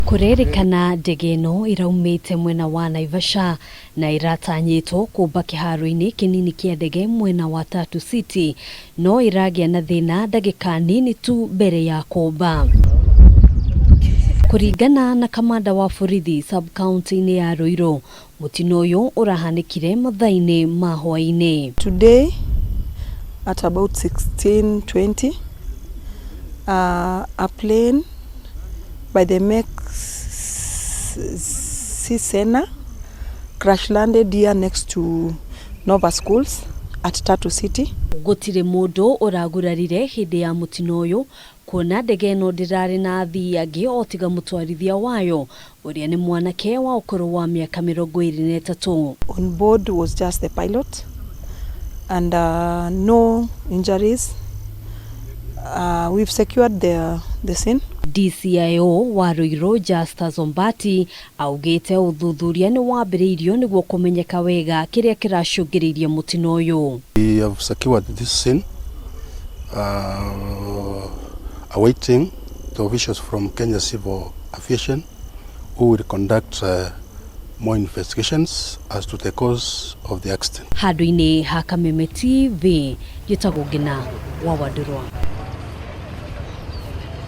Kurerikana ndege ino iraumite mwena wa Naivasha na iratanyitwo kumba kiharo-ini kinini kia ndege mwena wa Tatu City, no iragia na thina ndagika nini tu mbere ya kumba. Kuringana na kamanda wa borithi sub-county-ini ya Ruiru, mutino uyu urahanikire mathaa-ini ma hwaini. Today at about 16:20 a plane by the CESSNA crash landed here next to Nova Schools at Tatu City. Gutire mundu uragurarire hindi ya mutino uyu, kuona ndege ino ndirari na athii angi otiga mutwarithia wayo uria ni mwanake wa ukuru wa miaka 23. On board was just the pilot and no injuries. We've secured the scene. DCIO wa Ruiru Justa Zombati augite uthuthuria ni wambiriirio niguo kumenyeka wega kiria kiracungiriirie mutino uyu. We have secured this scene, awaiting the officials from Kenya Civil Aviation who will conduct more investigations as to the cause of the accident. Handu-ini ha Kameme TV, yitagwo Ngina wa Wadurwa.